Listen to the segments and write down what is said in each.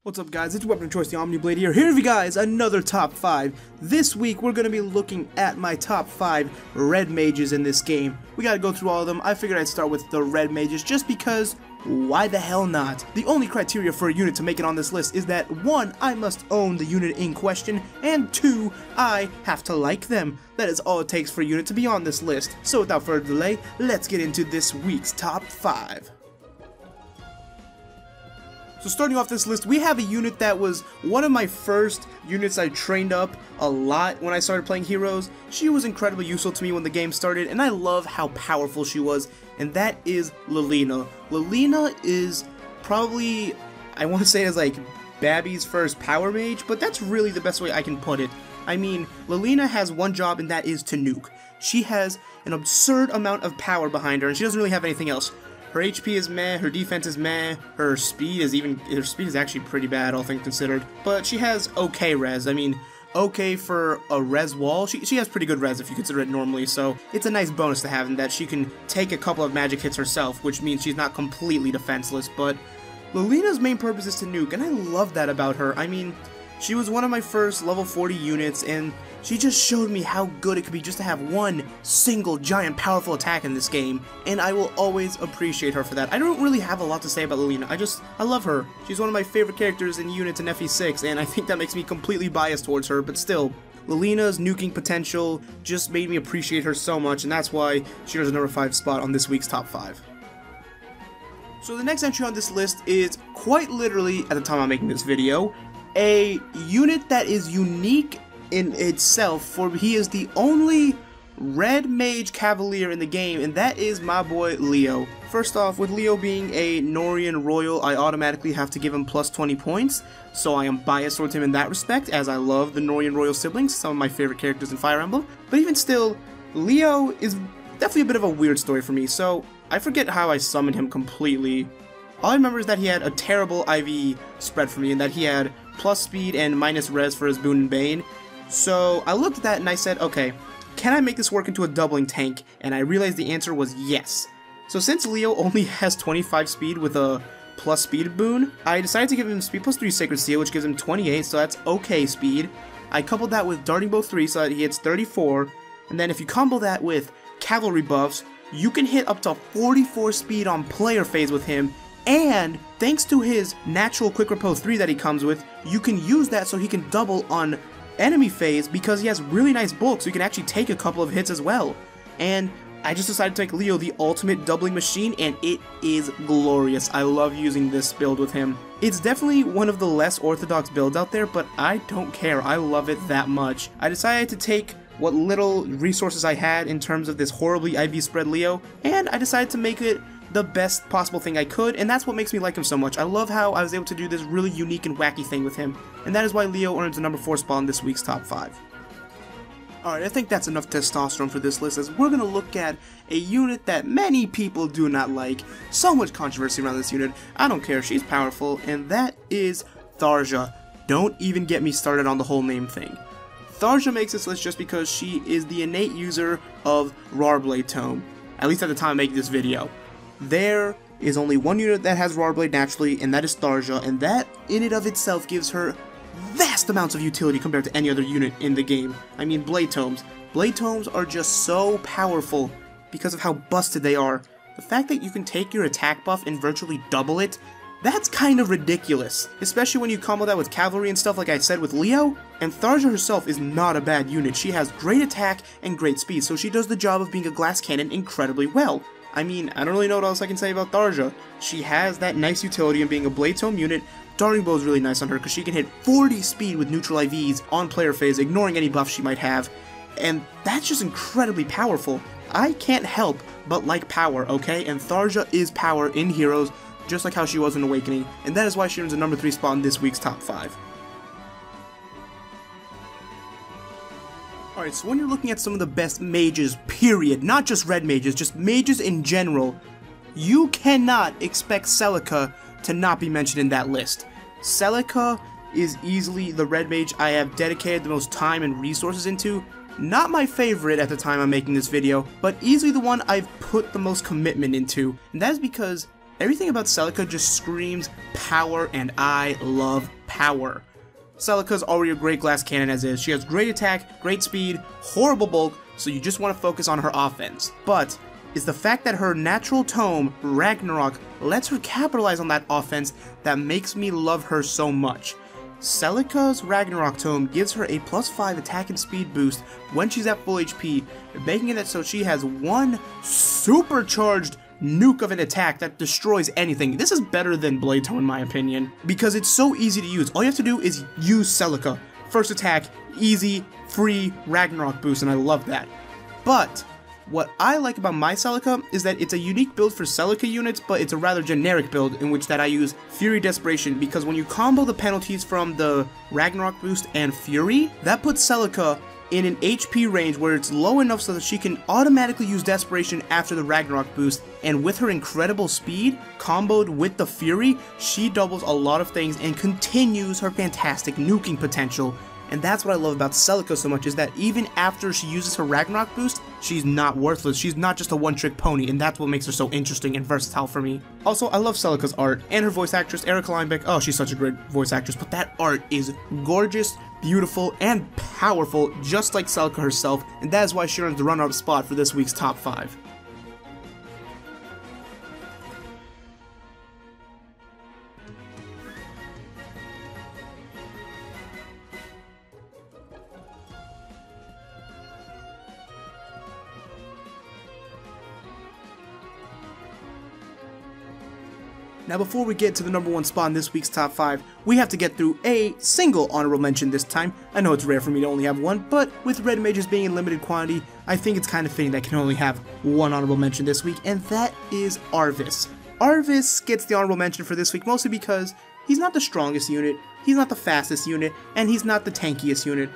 What's up guys, it's your weapon of choice, the Omni Blade here with you guys, another top 5. This week we're going to be looking at my top 5 red mages in this game. We gotta go through all of them. I figured I'd start with the red mages just because, why the hell not? The only criteria for a unit to make it on this list is that 1, I must own the unit in question, and 2, I have to like them. That is all it takes for a unit to be on this list. So without further delay, let's get into this week's top 5. So starting off this list, we have a unit that was one of my first units I trained up a lot when I started playing Heroes. She was incredibly useful to me when the game started, and I love how powerful she was, and that is Elena. Elena is probably, I want to say it's like Babby's first power mage, but that's really the best way I can put it. I mean, Elena has one job, and that is to nuke. She has an absurd amount of power behind her, and she doesn't really have anything else. Her HP is meh, her defense is meh, her speed is actually pretty bad, all things considered. But she has okay res. I mean, okay for a res wall. She has pretty good res if you consider it normally, so it's a nice bonus to have in that she can take a couple of magic hits herself, which means she's not completely defenseless. But Elena's main purpose is to nuke, and I love that about her. I mean, she was one of my first level 40 units, and she just showed me how good it could be just to have one single giant powerful attack in this game, and I will always appreciate her for that. I don't really have a lot to say about Elena. I love her. She's one of my favorite characters in units in FE6, and I think that makes me completely biased towards her, but still, Elena's nuking potential just made me appreciate her so much, and that's why she has a number 5 spot on this week's top 5. So the next entry on this list is quite literally, at the time I'm making this video, a unit that is unique in itself, for he is the only red mage cavalier in the game, and that is my boy Leo. First off, with Leo being a Norian royal, I automatically have to give him plus 20 points, so I am biased towards him in that respect, as I love the Norian royal siblings, some of my favorite characters in Fire Emblem. But even still, Leo is definitely a bit of a weird story for me, so I forget how I summoned him completely. All I remember is that he had a terrible IV spread for me, and that he had plus speed and minus res for his Boon and Bane. So I looked at that and I said, okay, can I make this work into a doubling tank? And I realized the answer was yes. So since Leo only has 25 speed with a plus speed boon, I decided to give him speed plus 3 Sacred Seal, which gives him 28, so that's okay speed. I coupled that with Darting Bow 3 so that he hits 34, and then if you combo that with cavalry buffs, you can hit up to 44 speed on player phase with him. And thanks to his natural quick repose 3 that he comes with, you can use that so he can double on enemy phase because he has really nice bulk, so you can actually take a couple of hits as well. And I just decided to make Leo the ultimate doubling machine, and it is glorious. I love using this build with him. It's definitely one of the less orthodox builds out there, but I don't care. I love it that much. I decided to take what little resources I had in terms of this horribly IV spread Leo, and I decided to make it the best possible thing I could, and that's what makes me like him so much. I love how I was able to do this really unique and wacky thing with him, and that is why Leo earns the number 4 spot in this week's top 5. Alright, I think that's enough testosterone for this list, as we're going to look at a unit that many people do not like. So much controversy around this unit. I don't care, she's powerful, and that is Darja. Don't even get me started on the whole name thing. Darja makes this list just because she is the innate user of Rarblade Tome, at least at the time of making this video. There is only one unit that has Rarblade naturally, and that is Darja, and that in and of itself gives her vast amounts of utility compared to any other unit in the game. I mean, Blade Tomes. Blade Tomes are just so powerful because of how busted they are. The fact that you can take your attack buff and virtually double it, that's kind of ridiculous, especially when you combo that with cavalry and stuff like I said with Leo. And Darja herself is not a bad unit. She has great attack and great speed, so she does the job of being a glass cannon incredibly well. I mean, I don't really know what else I can say about Darja. She has that nice utility in being a Blade Tome unit. Darting Bow is really nice on her because she can hit 40 speed with neutral IVs on player phase, ignoring any buffs she might have. And that's just incredibly powerful. I can't help but like power, okay? And Darja is power in Heroes, just like how she was in Awakening, and that is why she earns the number 3 spot in this week's top 5. Alright, so when you're looking at some of the best mages, period, not just red mages, just mages in general, you cannot expect Celica to not be mentioned in that list. Celica is easily the red mage I have dedicated the most time and resources into. Not my favorite at the time I'm making this video, but easily the one I've put the most commitment into, and that is because Everything about Celica just screams power, and I love power. Celica's already a great glass cannon as is. She has great attack, great speed, horrible bulk, so you just want to focus on her offense. But it's the fact that her natural tome, Ragnarok, lets her capitalize on that offense that makes me love her so much. Celica's Ragnarok tome gives her a +5 attack and speed boost when she's at full HP, making it so she has one supercharged nuke of an attack that destroys anything. This is better than Blade Tome in my opinion, because it's so easy to use. All you have to do is use Celica. First attack, easy, free Ragnarok boost, and I love that. But what I like about my Celica is that it's a unique build for Celica units, but it's a rather generic build in which that I use Fury Desperation, because when you combo the penalties from the Ragnarok boost and Fury, that puts Celica in an HP range where it's low enough so that she can automatically use Desperation after the Ragnarok boost, and with her incredible speed, comboed with the Fury, she doubles a lot of things and continues her fantastic nuking potential. And that's what I love about Celica so much, is that even after she uses her Ragnarok boost, she's not worthless. She's not just a one-trick pony, and that's what makes her so interesting and versatile for me. Also, I love Celica's art, and her voice actress, Erica Linebeck. Oh, she's such a great voice actress, but that art is gorgeous, beautiful, and powerful, just like Celica herself, and that is why she earns the runner-up spot for this week's top 5. Now before we get to the number 1 spot in this week's top 5, we have to get through a single honorable mention this time. I know it's rare for me to only have one, but with red mages being in limited quantity, I think it's kind of fitting that I can only have one honorable mention this week, and that is Arvis. Arvis gets the honorable mention for this week mostly because he's not the strongest unit, he's not the fastest unit, and he's not the tankiest unit.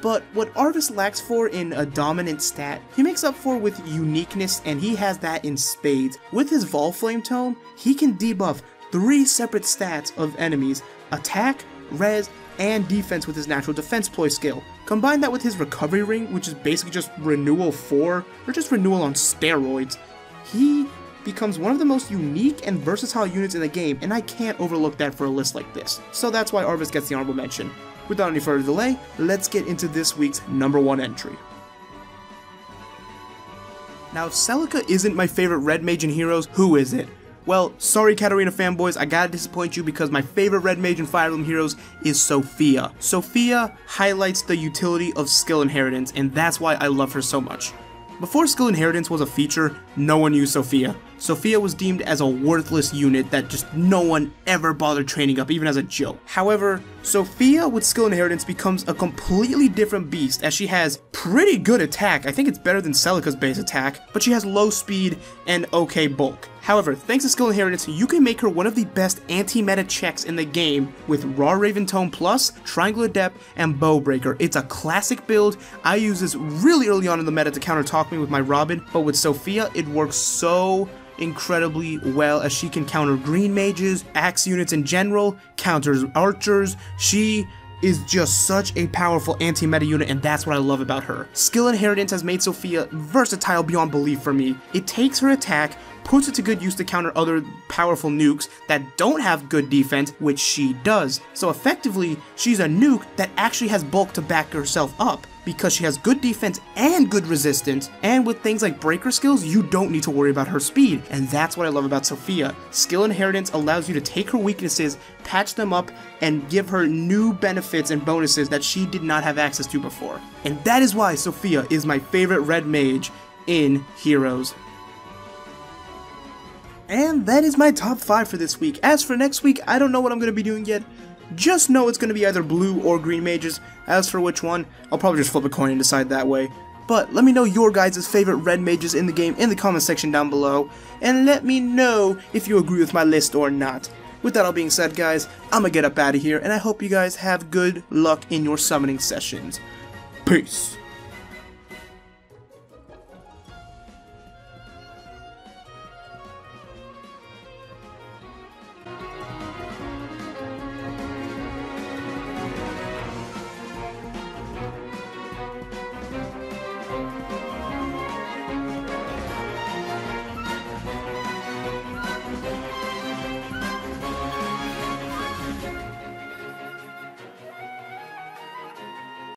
But what Arvis lacks for in a dominant stat, he makes up for with uniqueness, and he has that in spades. With his Volflame Tome, he can debuff 3 separate stats of enemies: attack, res, and defense with his natural defense ploy skill. Combine that with his recovery ring, which is basically just renewal 4, or just renewal on steroids. He becomes one of the most unique and versatile units in the game, and I can't overlook that for a list like this. So that's why Arvis gets the honorable mention. Without any further delay, let's get into this week's number 1 entry. Now, if Celica isn't my favorite red mage in Heroes, who is it? Well, sorry Katarina fanboys, I gotta disappoint you because my favorite red mage in Fire Emblem Heroes is Sofia. Sofia highlights the utility of skill inheritance, and that's why I love her so much. Before skill inheritance was a feature, no one used Sofia. Sofia was deemed as a worthless unit that just no one ever bothered training up, even as a joke. However, Sofia with skill inheritance becomes a completely different beast, as she has pretty good attack. I think it's better than Celica's base attack, but she has low speed and okay bulk. However, thanks to skill inheritance, you can make her one of the best anti-meta checks in the game with Raw Raven Tome Plus, Triangle Adept, and Bowbreaker. It's a classic build. I use this really early on in the meta to counter Talk Me with my Robin, but with Sofia, it works so incredibly well, as she can counter green mages, axe units in general, counters archers. She is just such a powerful anti-meta unit, and that's what I love about her. Skill inheritance has made Sofia versatile beyond belief for me. It takes her attack, puts it to good use to counter other powerful nukes that don't have good defense, which she does. So effectively, she's a nuke that actually has bulk to back herself up, because she has good defense and good resistance, and with things like breaker skills, you don't need to worry about her speed, and that's what I love about Sofia. Skill inheritance allows you to take her weaknesses, patch them up, and give her new benefits and bonuses that she did not have access to before. And that is why Sofia is my favorite red mage in Heroes. And that is my top 5 for this week. As for next week, I don't know what I'm going to be doing yet. Just know it's going to be either blue or green mages. As for which one, I'll probably just flip a coin and decide that way. But let me know your guys' favorite red mages in the game in the comment section down below. And let me know if you agree with my list or not. With that all being said, guys, I'm going to get up out of here. And I hope you guys have good luck in your summoning sessions. Peace.